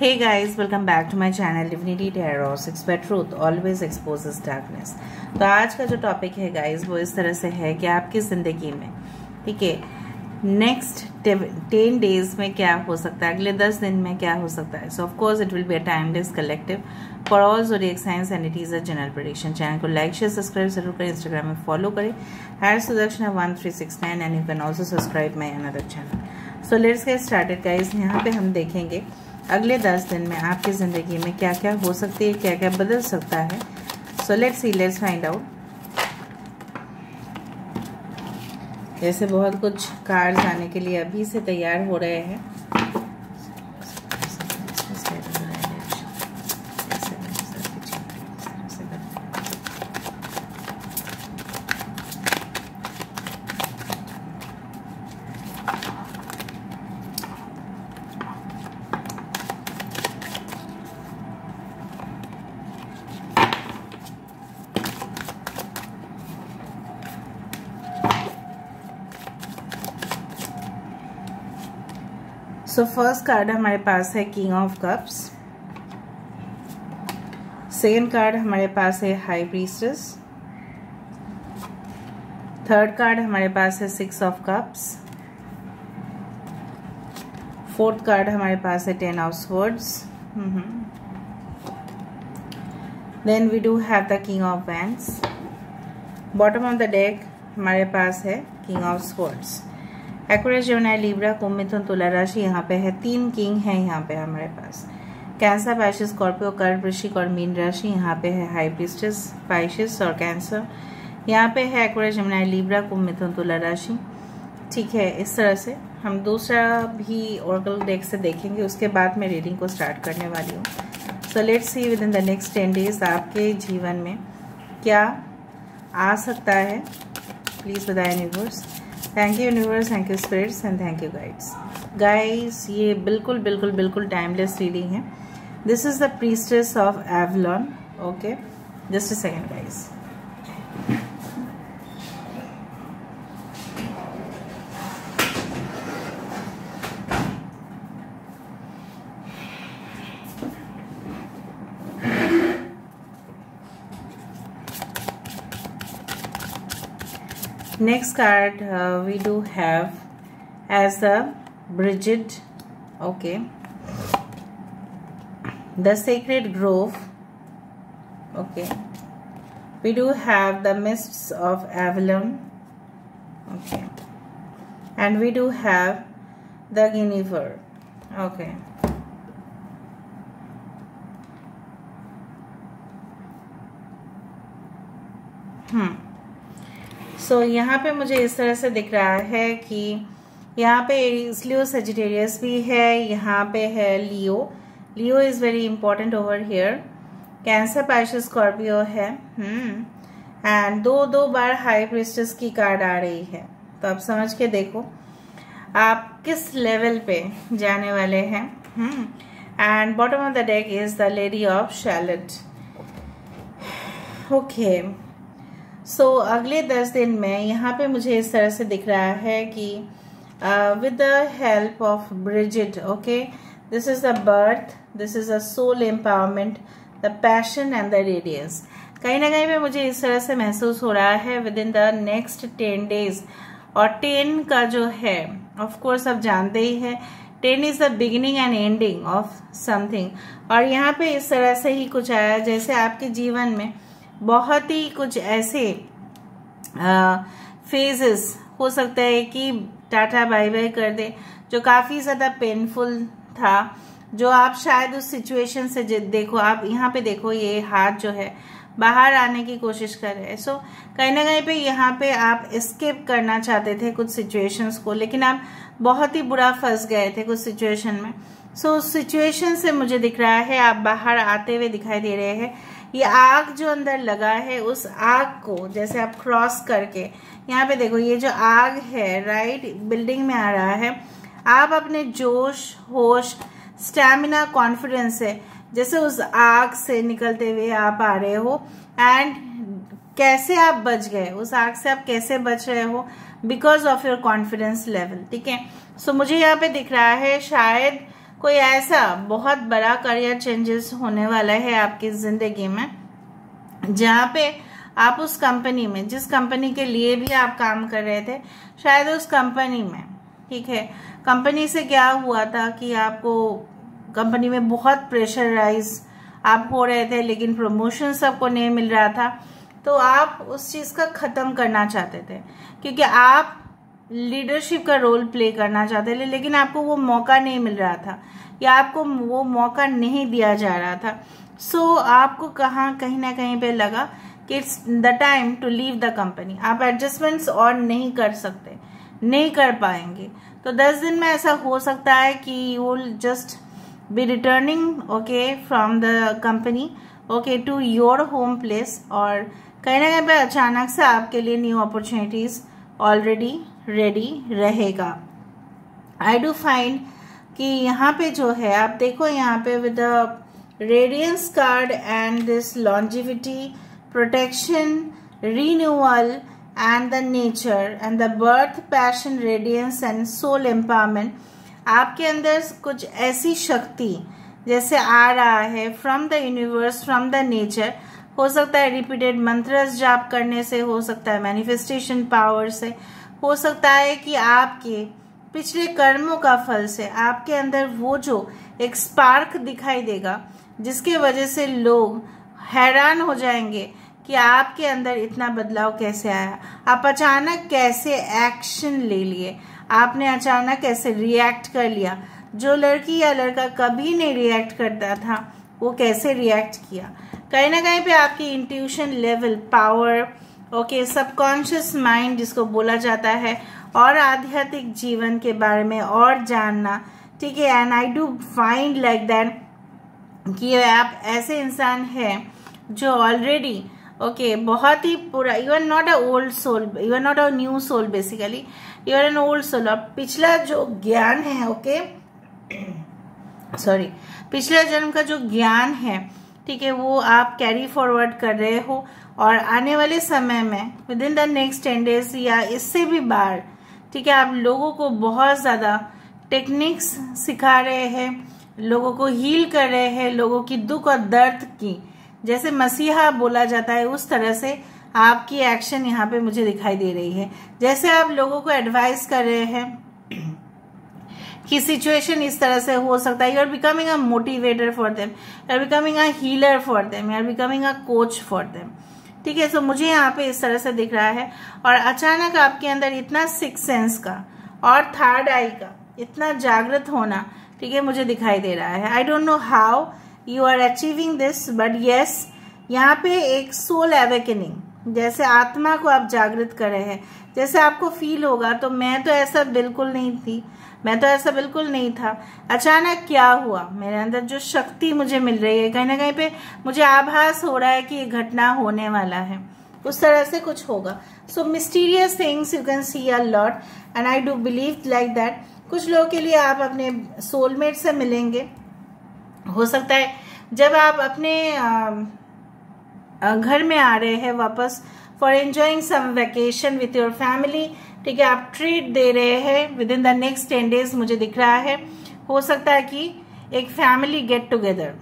Hey guys, welcome back to my channel Divinity Tarot 6 where truth always exposes darkness। तो आज का जो topic है गाइस वो इस तरह से है कि आपकी ज़िंदगी में, ठीक है, नेक्स्ट 10 डेज में क्या हो सकता है, अगले 10 दिन में क्या हो सकता है। सो of course it will be a timeless collective for all zodiac science and it is a general prediction. Channel को लाइक शेयर सब्सक्राइब जरूर करें, इंस्टाग्राम में फॉलो करें @Sudakshana1369 and you can also subscribe my another channel. So let's get started guys. यहाँ पे हम देखेंगे अगले 10 दिन में आपकी ज़िंदगी में क्या क्या हो सकती है, क्या क्या बदल सकता है। सो let's C, let's find out. जैसे बहुत कुछ कार्ड्स आने के लिए अभी से तैयार हो रहे हैं। सो फर्स्ट कार्ड हमारे पास है king of cups. Second card हमारे पास है हाई प्रीस्टेस। थर्ड कार्ड हमारे पास है 6 ऑफ कप्स। फोर्थ कार्ड हमारे पास है 10 of swords. Then we do have the king of wands. Bottom of the deck हमारे पास है king of swords. Aquarius, Gemini, Libra, Kumbh, Mithun, Tula राशि यहाँ पे है। 3 किंग है यहाँ पे हमारे पास। कैंसर, पाइसेस, स्कॉर्पियो, कर्क, वृश्चिक और मीन राशि यहाँ पे है। हाई प्रीस्टेस, पाइसेस और कैंसर यहाँ पे है। Aquarius, Gemini, Libra, Kumbh, Mithun, Tula राशि, ठीक है। इस तरह से हम दूसरा भी ओरेकल डेक से देखेंगे, उसके बाद मैं रीडिंग को स्टार्ट करने वाली हूँ। So let's see within the next 10 days आपके जीवन में क्या आ सकता है। प्लीज बताएं universe. Thank you universe, thank you spirits and thank you guides. ये बिल्कुल बिल्कुल बिल्कुल टाइमलेस रीडिंग है। This is the priestess of Avalon. Okay, just a second guys. Next card we do have as a Bridget, okay, the Sacred Grove, okay. We do have the Mists of Avalon, okay, and we do have the Guinevere, okay. सो यहाँ पे मुझे इस तरह से दिख रहा है कि यहाँ पे लियो सजिटेरियस भी है, यहाँ पे है Leo. Leo is very important over here. Cancer, Pisces, Scorpio है। एंड दो बार हाई प्रीस्टेस की कार्ड आ रही है। तो आप समझ के देखो आप किस लेवल पे जाने वाले हैं। And bottom of the deck is the lady of Shalott. Okay, so अगले 10 दिन में यहाँ पे मुझे इस तरह से दिख रहा है कि with the help of Brigit, okay, this is the birth, this is the soul empowerment, the passion and the radiance. कहीं ना कहीं पे मुझे इस तरह से महसूस हो रहा है within the next 10 days. और 10 का जो है ऑफ कोर्स आप जानते ही है, 10 is the beginning and ending of something. और यहाँ पे इस तरह से ही कुछ आया जैसे आपके जीवन में बहुत ही कुछ ऐसे फेजेस हो सकता है कि टाटा बाय बाय कर दे, जो काफी ज्यादा पेनफुल था, जो आप शायद उस सिचुएशन से देखो, आप यहाँ पे देखो ये हाथ जो है बाहर आने की कोशिश कर रहे हैं। सो कहीं ना कहीं पे यहाँ पे आप एस्केप करना चाहते थे कुछ सिचुएशंस को, लेकिन आप बहुत ही बुरा फंस गए थे कुछ सिचुएशन में। सो उस सिचुएशन से मुझे दिख रहा है आप बाहर आते हुए दिखाई दे रहे हैं। ये आग जो अंदर लगा है, उस आग को जैसे आप क्रॉस करके यहाँ पे देखो, ये जो आग है राइट बिल्डिंग में आ रहा है। आप अपने जोश, होश, स्टैमिना, कॉन्फिडेंस से जैसे उस आग से निकलते हुए आप आ रहे हो। एंड कैसे आप बच गए, उस आग से आप कैसे बच रहे हो, because of your confidence level. ठीक है, सो मुझे यहाँ पे दिख रहा है शायद कोई ऐसा बहुत बड़ा करियर चेंजेस होने वाला है आपकी ज़िंदगी में, जहाँ पे आप उस कंपनी में, जिस कंपनी के लिए भी आप काम कर रहे थे, शायद उस कंपनी में, ठीक है, कंपनी से क्या हुआ था कि आपको कंपनी में बहुत प्रेशराइज आप हो रहे थे, लेकिन प्रमोशन सबको नहीं मिल रहा था, तो आप उस चीज़ का ख़त्म करना चाहते थे, क्योंकि आप लीडरशिप का रोल प्ले करना चाहते थे, लेकिन आपको वो मौका नहीं मिल रहा था या आपको वो मौका नहीं दिया जा रहा था। सो आपको कहीं ना कहीं पे लगा कि it's the time to leave the company. आप एडजस्टमेंट्स और नहीं कर सकते, नहीं कर पाएंगे। तो 10 दिन में ऐसा हो सकता है कि you will just be returning okay from the company okay to your home place, और कहीं ना कहीं पे अचानक से आपके लिए न्यू अपॉर्चुनिटीज ऑलरेडी रेडी रहेगा। आई डू फाइंड कि यहाँ पे जो है आप देखो, यहाँ पे with the radiance card and this longevity, protection, renewal and the nature and the birth, passion, radiance and soul empowerment, आपके अंदर कुछ ऐसी शक्ति जैसे आ रहा है from the universe, from the nature. हो सकता है रिपीटेड मंत्रस जाप करने से, हो सकता है मैनिफेस्टेशन पावर से, हो सकता है कि आपके पिछले कर्मों का फल से आपके अंदर वो जो एक स्पार्क दिखाई देगा, जिसके वजह से लोग हैरान हो जाएंगे कि आपके अंदर इतना बदलाव कैसे आया, आप अचानक कैसे एक्शन ले लिए, आपने अचानक कैसे रिएक्ट कर लिया। जो लड़की या लड़का कभी नहीं रिएक्ट करता था, वो कैसे रिएक्ट किया। कहीं ना कहीं पे आपकी intuition level, power, okay, subconscious mind जिसको बोला जाता है, और आध्यात्मिक जीवन के बारे में और जानना, ठीक है। And I do find like that कि आप ऐसे इंसान हैं जो ऑलरेडी ओके बहुत ही पूरा, you are not a old soul, you are not a new soul, basically you are an old soul. और पिछला जो ज्ञान है, ओके सॉरी, पिछला जन्म का जो ज्ञान है, ठीक है, वो आप कैरी फॉरवर्ड कर रहे हो, और आने वाले समय में with in the next 10 days या इससे भी बाहर, ठीक है, आप लोगों को बहुत ज्यादा टेक्निक्स सिखा रहे हैं, लोगों को हील कर रहे हैं, लोगों की दुख और दर्द की, जैसे मसीहा बोला जाता है, उस तरह से आपकी एक्शन यहाँ पे मुझे दिखाई दे रही है। जैसे आप लोगों को एडवाइस कर रहे हैं कि सिचुएशन इस तरह से हो सकता है, you are becoming a motivator for them, you are becoming a healer for them, you are becoming a coach for them, ठीक है। सो मुझे यहाँ पे इस तरह से दिख रहा है, और अचानक आपके अंदर इतना सिक्स सेंस का और थर्ड आई का इतना जागृत होना, ठीक है, मुझे दिखाई दे रहा है। I don't know how you are achieving this, but yes, यहाँ पे एक सोल अवेकनिंग, जैसे आत्मा को आप जागृत कर रहे हैं, जैसे आपको फील होगा तो मैं तो ऐसा बिल्कुल नहीं थी, मैं तो ऐसा बिल्कुल नहीं था, अचानक क्या हुआ, मेरे अंदर जो शक्ति मुझे मिल रही है, कहीं ना कहीं पे मुझे आभास हो रहा है कि ये घटना होने वाला है, उस तरह से कुछ होगा। So mysterious things you can see a lot, and I do believe like that. कुछ लोगों के लिए आप अपने सोलमेट से मिलेंगे, हो सकता है जब आप अपने घर में आ रहे हैं वापस for enjoying some vacation with your family, ठीक है, आप ट्रीट दे रहे हैं within the next 10 days, मुझे दिख रहा है। हो सकता है कि एक फैमिली गेट टुगेदर,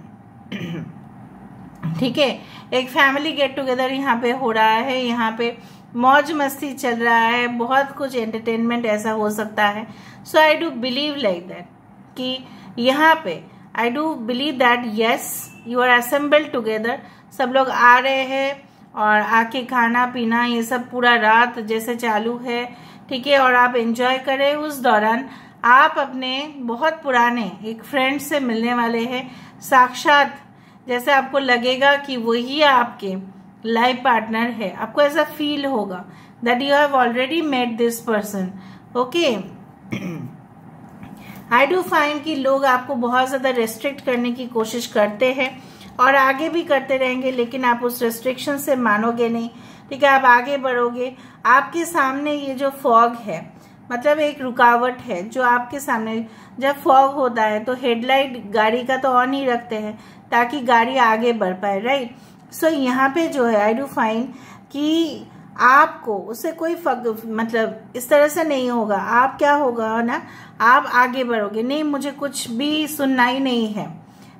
ठीक है, एक फैमिली गेट टुगेदर यहाँ पे हो रहा है, यहाँ पे मौज मस्ती चल रहा है, बहुत कुछ एंटरटेनमेंट ऐसा हो सकता है। So I do believe like that कि यहाँ पे I do believe that yes you are assembled together, सब लोग आ रहे हैं और आके खाना पीना ये सब पूरा रात जैसे चालू है, ठीक है, और आप एंजॉय करें। उस दौरान आप अपने बहुत पुराने एक फ्रेंड से मिलने वाले हैं, साक्षात जैसे आपको लगेगा कि वही आपके लाइफ पार्टनर है, आपको ऐसा फील होगा that you have already met this person, okay. I do find कि लोग आपको बहुत ज्यादा रेस्ट्रिक्ट करने की कोशिश करते हैं और आगे भी करते रहेंगे, लेकिन आप उस रेस्ट्रिक्शन से मानोगे नहीं, ठीक है, आप आगे बढ़ोगे। आपके सामने ये जो फॉग है, मतलब एक रुकावट है जो आपके सामने, जब फॉग होता है तो हेडलाइट गाड़ी का तो ऑन ही रखते हैं ताकि गाड़ी आगे बढ़ पाए, राइट। सो यहाँ पे जो है आई डू फाइंड कि आपको उससे कोई मतलब इस तरह से नहीं होगा। आप क्या होगा ना, आप आगे बढ़ोगे, नहीं मुझे कुछ भी सुनना ही नहीं है,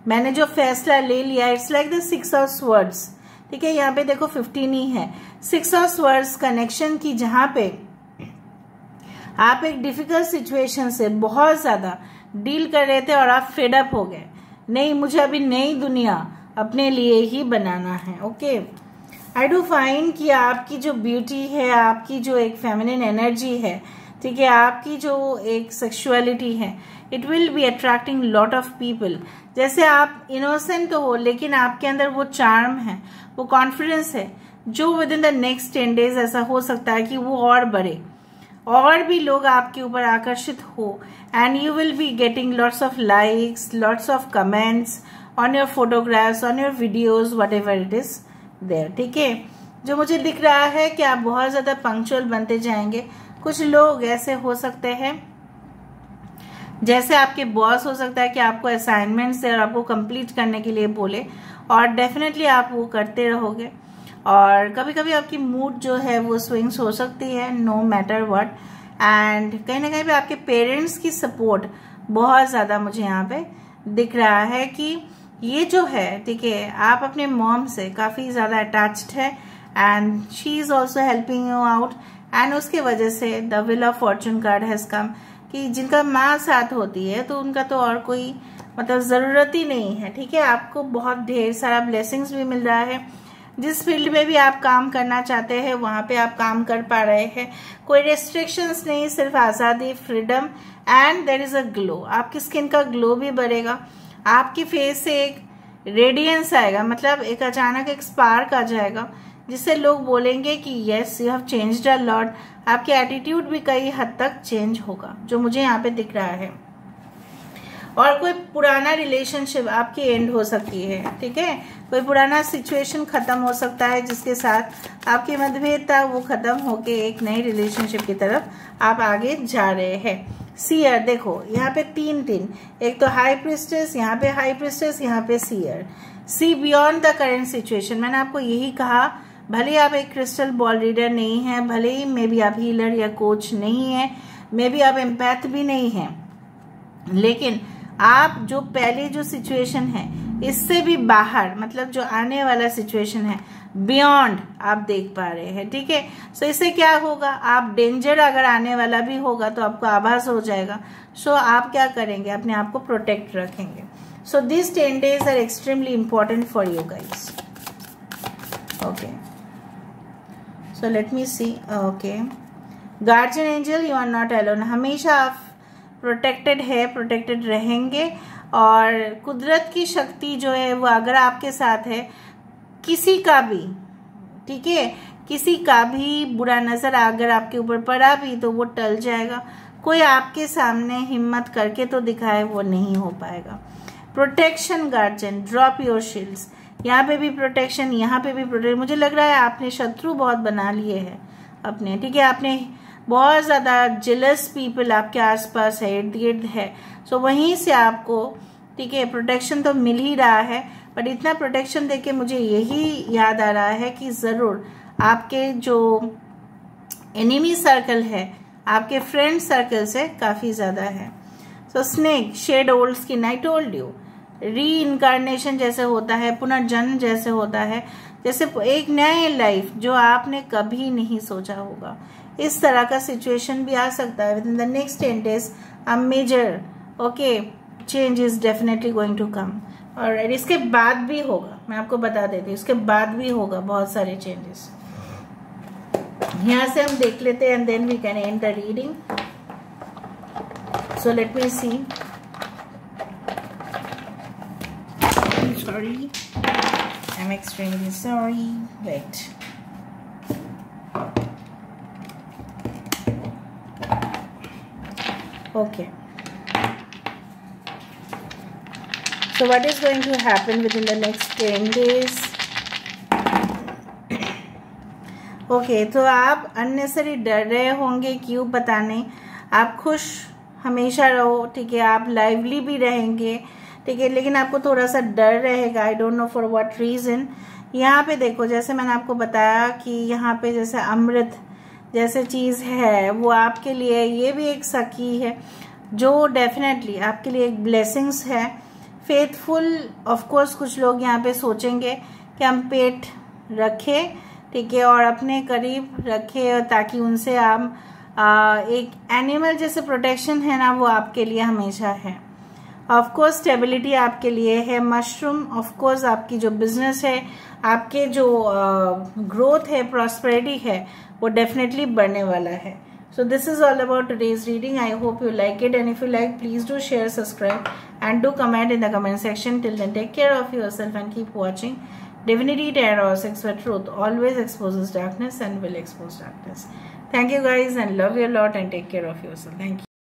मैंने जो फैसला ले लिया। It's like the 6 of swords, ठीक है, यहाँ पे देखो 15 ही है। 6 ऑफ स्वर्ड्स कनेक्शन की, जहां पे आप एक डिफिकल्ट सिचुएशन से बहुत ज्यादा डील कर रहे थे और आप फेड अप हो गए, नहीं मुझे अभी नई दुनिया अपने लिए ही बनाना है। ओके, आई डू फाइंड कि आपकी जो ब्यूटी है, आपकी जो एक फेमिनिन एनर्जी है, ठीक है, आपकी जो एक सेक्सुअलिटी है, it will be attracting lot of people. जैसे आप इनोसेंट तो हो, लेकिन आपके अंदर वो चार्म है, वो कॉन्फिडेंस है, जो with in the next 10 days ऐसा हो सकता है कि वो और बढ़े, और भी लोग आपके ऊपर आकर्षित हो, and you will be getting lots of likes, lots of comments on your photographs, on your videos, whatever it is there. ठीक है, जो मुझे दिख रहा है कि आप बहुत ज्यादा पंक्चुअल बनते जाएंगे। कुछ लोग ऐसे हो सकते हैं जैसे आपके बॉस हो सकता है कि आपको असाइनमेंट्स दे और आपको कंप्लीट करने के लिए बोले, और डेफिनेटली आप वो करते रहोगे। और कभी कभी आपकी मूड जो है वो स्विंग्स हो सकती है, नो मैटर व्हाट, एंड कहीं ना कहीं पे आपके पेरेंट्स की सपोर्ट बहुत ज्यादा मुझे यहाँ पे दिख रहा है कि ये जो है, ठीक है, आप अपने मॉम से काफी ज्यादा अटैच्ड है, and she is also helping you out, and उसके वजह से the wheel of Fortune card has come, कि जिनका माँ साथ होती है तो उनका तो और कोई मतलब जरूरत ही नहीं है। ठीक है, आपको बहुत ढेर सारा ब्लेसिंग्स भी मिल रहा है। जिस फील्ड में भी आप काम करना चाहते हैं वहां पे आप काम कर पा रहे हैं, कोई रेस्ट्रिक्शंस नहीं, सिर्फ आजादी, freedom, and there is a glow. आपकी स्किन का ग्लो भी बढ़ेगा, आपकी फेस से एक रेडियंस आएगा, मतलब एक अचानक एक स्पार्क आ जाएगा, जिससे लोग बोलेंगे कि yes you have changed a lot. आपके एटीट्यूड भी कई हद तक चेंज होगा, जो मुझे यहाँ पे दिख रहा है। और कोई पुराना रिलेशनशिप आपकी एंड हो सकती है, ठीक है, कोई पुराना सिचुएशन खत्म हो सकता है जिसके साथ आपकी मतभेद था, वो खत्म होके एक नई रिलेशनशिप की तरफ आप आगे जा रहे हैं। सीयर, देखो यहाँ पे तीन, एक तो हाई प्रिस्टेस, यहाँ पे हाई प्रिस्टेस, यहाँ पे seer. See beyond the current situation, मैंने आपको यही कहा, भले आप एक क्रिस्टल बॉल रीडर नहीं है, भले ही मे बी आप हीलर या कोच नहीं है, मे बी आप एम्पैथ भी नहीं है, लेकिन आप जो पहले जो सिचुएशन है इससे भी बाहर, मतलब जो आने वाला सिचुएशन है बियॉन्ड आप देख पा रहे हैं। ठीक है, सो इससे क्या होगा, आप डेंजर अगर आने वाला भी होगा तो आपको आभास हो जाएगा। सो आप क्या करेंगे, अपने आप को प्रोटेक्ट रखेंगे। So this 10 days are extremely important for you guys. Okay, so let me see. Okay, guardian angel, you are not alone, हमेशा आप प्रोटेक्टेड है, प्रोटेक्टेड रहेंगे, और कुदरत की शक्ति जो है वो अगर आपके साथ है, किसी का भी, ठीक है, किसी का भी बुरा नजर अगर आपके ऊपर पड़ा भी तो वो टल जाएगा। कोई आपके सामने हिम्मत करके तो दिखाए, वो नहीं हो पाएगा। Protection guardian, drop your shields, यहाँ पे भी प्रोटेक्शन, यहाँ पे भी प्रोटेक्शन। मुझे लग रहा है आपने शत्रु बहुत बना लिए हैं अपने, ठीक है, आपने बहुत ज्यादा जेलस पीपल आपके आसपास है, इर्द गिर्द है। सो वहीं से आपको, ठीक है, प्रोटेक्शन तो मिल ही रहा है, बट इतना प्रोटेक्शन देके मुझे यही याद आ रहा है कि जरूर आपके जो एनिमी सर्कल है आपके फ्रेंड सर्कल से काफी ज्यादा है। So snake, shed old skin, I told you, reincarnation जैसे होता है, पुनर्जन्म जैसे होता है, जैसे एक नए लाइफ जो आपने कभी नहीं सोचा होगा, इस तरह का सिचुएशन भी आ सकता है। Within the next 10 days a major okay change is definitely going to come, और इसके बाद भी होगा, मैं आपको बता देती हूँ, इसके बाद भी होगा बहुत सारे चेंजेस। यहाँ से हम देख लेते हैं, and then we can end the reading. So let me see, sorry, I am extremely sorry, wait, okay, so what is going to happen within the next 10 days? okay, तो आप अननेसेसरी डर रहे होंगे, क्यों पता नहीं, आप खुश हमेशा रहो, ठीक है, आप लाइवली भी रहेंगे, ठीक है, लेकिन आपको थोड़ा सा डर रहेगा, I don't know for what reason. यहाँ पे देखो, जैसे मैंने आपको बताया कि यहाँ पे जैसे अमृत जैसे चीज है, वो आपके लिए ये भी एक सखी है जो डेफिनेटली आपके लिए एक ब्लेसिंग्स है। फेथफुल, ऑफ कोर्स कुछ लोग यहाँ पे सोचेंगे कि हम पेट रखें, ठीक है, और अपने करीब रखें ताकि उनसे आप एक एनिमल जैसे प्रोटेक्शन है ना, वो आपके लिए हमेशा है। ऑफ कोर्स स्टेबिलिटी आपके लिए है। मशरूम, ऑफ कोर्स आपकी जो बिजनेस है, आपके जो ग्रोथ है, प्रॉस्पेरिटी है, वो डेफिनेटली बढ़ने वाला है। So this is all about today's reading. I hope you like it, and if you like, please do share, subscribe, and do comment in the comment section. Till then, take care of yourself and keep watching Divinity Tarot, Sex where Truth always exposes darkness and will expose darkness. Thank you guys, and love you a lot, and take care of yourself. Thank you.